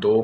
2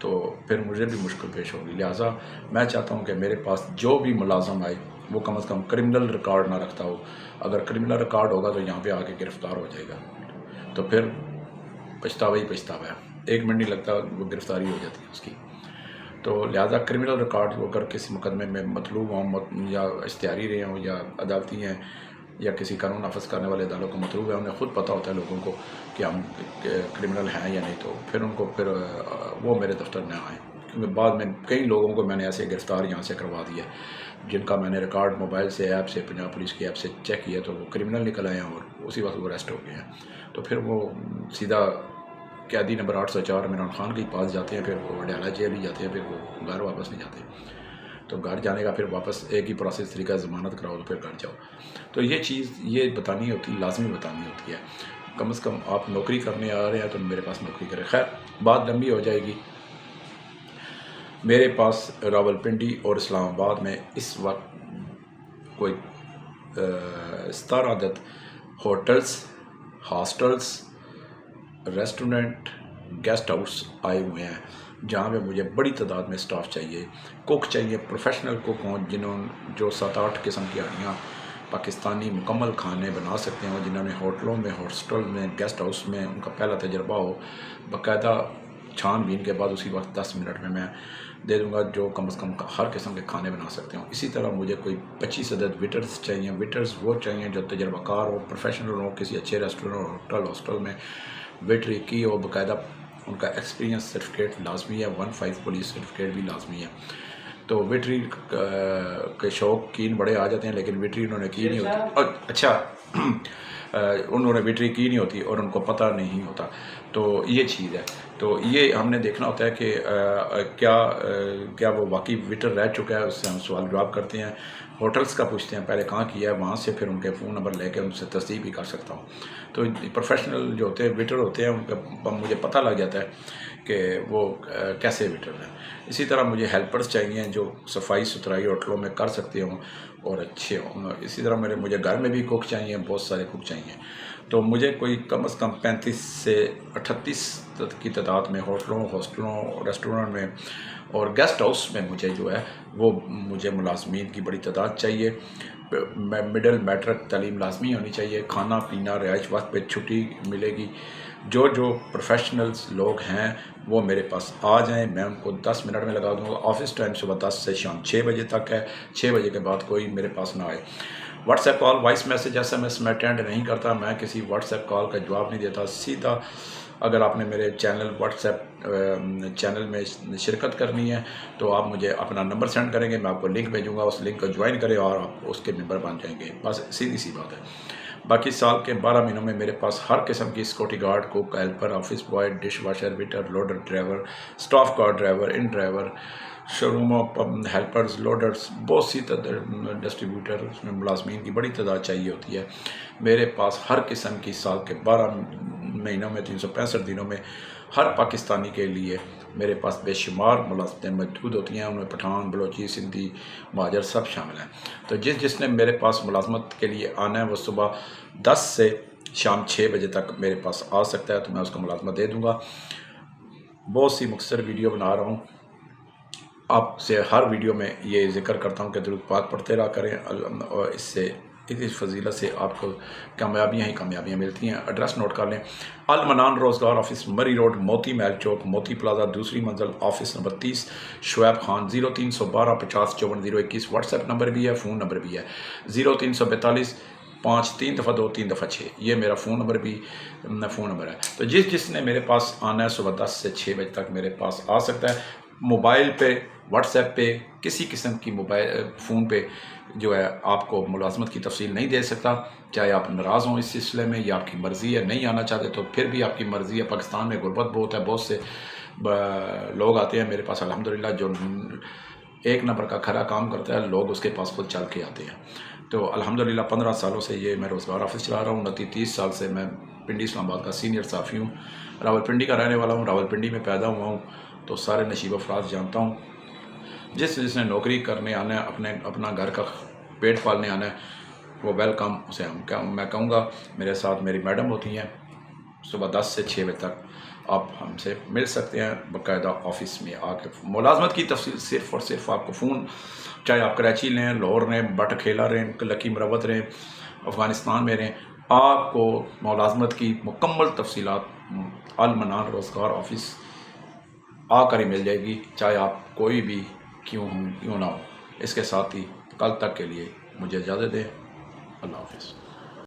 تو پھر مجھے بھی مشکل پیش ہوگی. لہٰذا میں چاہتا ہوں کہ میرے پاس جو بھی ملازم آئے وہ کم از کم کرمنل ریکارڈ نہ رکھتا ہو. اگر کرمنل ریکارڈ ہوگا تو یہاں پہ آ کے گرفتار ہو جائے گا تو پھر پچھتاوا ہی پچھتاوا ہے. 1 منٹ نہیں لگتا وہ گرفتاری ہو جاتی ہے اس کی. تو لہٰذا کرمنل ریکارڈ ہو کر کسی مقدمے میں مطلوب ہوں یا اشتہاری رہے ہوں یا عدالتی ہیں یا کسی قانون نافذ کرنے والے اداروں کو مطلوب ہے، انہیں خود پتہ ہوتا ہے لوگوں کو کہ ہم کرمنل ہیں یا نہیں، تو پھر ان کو پھر وہ میرے دفتر نہ آئیں. کیونکہ بعد میں کئی لوگوں کو میں نے ایسے گرفتار یہاں سے کروا دیا جن کا میں نے ریکارڈ موبائل سے ایپ سے پنجاب پولیس کی ایپ سے چیک کیا تو وہ کرمنل نکل آئے ہیں اور اسی وقت وہ اریسٹ ہو گئے ہیں. تو پھر وہ سیدھا قیدی نمبر 804 عمران خان کے پاس جاتے ہیں، پھر وہ ڈیالہ جیل ہی جاتے ہیں، پھر وہ گھر واپس نہیں جاتے. تو گھر جانے کا پھر واپس ایک ہی پروسیس طریقہ ضمانت کراؤ تو پھر گھر جاؤ. تو یہ چیز یہ بتانی ہوتی، لازمی بتانی ہوتی ہے. کم از کم آپ نوکری کرنے آ رہے ہیں تو میرے پاس نوکری کریں. خیر بات لمبی ہو جائے گی. میرے پاس راولپنڈی اور اسلام آباد میں اس وقت کوئی 17 عدد hotels, hostels, restaurant, guest house آئے ہوئے ہیں جہاں پہ مجھے بڑی تعداد میں سٹاف چاہیے. کوک چاہیے، پروفیشنل کوک ہوں جو 7-8 قسم کی ہڈیاں پاکستانی مکمل کھانے بنا سکتے ہیں، جنہوں نے ہوٹلوں میں، ہاسٹل میں، گیسٹ ہاؤس میں ان کا پہلا تجربہ ہو. باقاعدہ چھان بین کے بعد اسی وقت 10 منٹ میں دے دوں گا، جو کم از کم ہر قسم کے کھانے بنا سکتے ہوں. اسی طرح مجھے کوئی 25 عدد ویٹرز چاہیے. ویٹرز وہ چاہیے جو تجربہ کار ہو، پروفیشنل ہو، کسی اچھے ریسٹورنٹ، ہوٹل، ہاسٹل میں ویٹری کی ہو. باقاعدہ ان کا ایکسپیرینس سرٹیفکیٹ لازمی ہے، 15 پولیس سرٹیفکیٹ بھی لازمی ہے. تو ویٹری کے شوقین بڑے آ جاتے ہیں لیکن ویٹری انہوں نے کی نہیں ہوتی. اچھا انہوں نے ویٹری کی نہیں ہوتی اور ان کو پتہ نہیں ہوتا. تو یہ چیز ہے. تو یہ ہم نے دیکھنا ہوتا ہے کہ کیا وہ واقعی ویٹر رہ چکا ہے. اس سے ہم سوال جواب کرتے ہیں. ہوٹلز کا پوچھتے ہیں پہلے کہاں کیا ہے، وہاں سے پھر ان کے فون نمبر لے کے ان سے تصدیق بھی کر سکتا ہوں. تو پروفیشنل جو ہوتے ہیں ویٹر ہوتے ہیں ان کا مجھے پتہ لگ جاتا ہے کہ وہ کیسے ویٹر ہیں. اسی طرح مجھے ہیلپرز چاہیے جو صفائی ستھرائی ہوٹلوں میں کر سکتے ہوں اور اچھے ہوں. اسی طرح مجھے گھر میں بھی کوک چاہیے، بہت سارے کوک چاہیے. تو مجھے کوئی کم از کم 35 سے 38 کی تعداد میں ہوٹلوں، ہاسٹلوں، ریسٹورنٹ میں اور گیسٹ ہاؤس میں مجھے ملازمین کی بڑی تعداد چاہیے. مڈل میٹرک تعلیم لازمی ہونی چاہیے. کھانا پینا، رہائش وقت پہ چھٹی ملے گی. جو پروفیشنلز لوگ ہیں وہ میرے پاس آ جائیں، میں ان کو 10 منٹ میں لگا دوں گا. آفس ٹائم صبح 10 سے شام 6 بجے تک ہے. 6 بجے کے بعد کوئی میرے پاس نہ آئے. What's app call, voice message, SMS میں اٹینڈ نہیں کرتا. میں کسی واٹس ایپ کال کا جواب نہیں دیتا. سیدھا اگر آپ نے میرے واٹس ایپ چینل میں شرکت کرنی ہے تو آپ مجھے اپنا نمبر سینڈ کریں گے، میں آپ کو لنک بھیجوں گا. اس لنک کو جوائن کریں اور آپ اس کے ممبر بن جائیں گے. بس سیدھی سی بات ہے. باقی سال کے 12 مہینوں میں میرے پاس ہر قسم کی security guard, cook, helper, office boy, dish washer, waiter, loader, driver, staff car driver, ان ڈرائیور، شو روموں ہیلپرز، لوڈرز، بہت سی ڈسٹریبیوٹر، اس میں ملازمین کی بڑی تعداد چاہیے ہوتی ہے. میرے پاس ہر قسم کی سال کے 12 مہینوں میں 365 دنوں میں ہر پاکستانی کے لیے میرے پاس بے شمار ملازمتیں موجود ہوتی ہیں. ان میں پٹھان، بلوچی، سندھی، مہاجر سب شامل ہیں. تو جس نے میرے پاس ملازمت کے لیے آنا ہے وہ صبح 10 سے شام 6 بجے تک میرے پاس آ سکتا ہے تو میں اس کو ملازمت دے دوں گا. بہت سی مختصر ویڈیو بنا رہا ہوں. آپ سے ہر ویڈیو میں یہ ذکر کرتا ہوں کہ درود پاک پڑھتے رہا کریں، اور اس فضیلت سے آپ کو کامیابیاں ہی کامیابیاں ملتی ہیں. ایڈریس نوٹ کر لیں: المنان روزگار آفس، مری روڈ، موتی محل چوک، موتی پلازا، دوسری منزل، office number 30، Shoaib Khan. 0312 50 54 021 what's app number بھی ہے، فون نمبر بھی ہے. 0342 5 3 دفعہ 2 3 دفعہ 6 یہ میرا فون نمبر ہے. تو جس نے میرے پاس آنا ہے صبح 10 سے 6 بجے تک میرے پاس آ سکتا ہے. موبائل پہ، واٹس ایپ پہ، کسی قسم کی فون پہ جو ہے آپ کو ملازمت کی تفصیل نہیں دے سکتا. چاہے آپ ناراض ہوں اس سلسلے میں یا آپ کی مرضی ہے نہیں آنا چاہتے تو پھر بھی آپ کی مرضی ہے. پاکستان میں غربت بہت ہے، بہت سے لوگ آتے ہیں میرے پاس الحمدللہ جو 1 نمبر کا کھرا کام کرتا ہے، لوگ اس کے پاس خود چل کے آتے ہیں. تو الحمدللہ 15 سالوں سے یہ میں روزگار آفس چلا رہا ہوں. 30 سال سے میں پنڈی اسلام آباد کا سینئر صحافی ہوں. راولپنڈی کا رہنے والا ہوں، راولپنڈی میں پیدا ہوا ہوں تو سارے نشیب افراز جانتا ہوں. جس نے نوکری کرنے آنا ہے، اپنا گھر کا پیٹ پالنے آنا ہے، وہ ویلکم. اسے میں کہوں گا میرے ساتھ میری میڈم ہوتی ہیں صبح 10 سے 6 بجے تک. آپ ہم سے مل سکتے ہیں باقاعدہ آفس میں آ کے. ملازمت کی تفصیل صرف اور صرف آپ کو فون، چاہے آپ کراچی رہیں، لاہور رہیں، بٹ کھیلا رہیں، لکی مروت رہیں، افغانستان میں رہیں، آپ کو ملازمت کی مکمل تفصیلات المنان روزگار آفس آ کر ہی مل جائے گی، چاہے آپ کوئی بھی کیوں نہ ہو. اس کے ساتھ ہی کل تک کے لیے مجھے اجازت دیں. اللہ حافظ.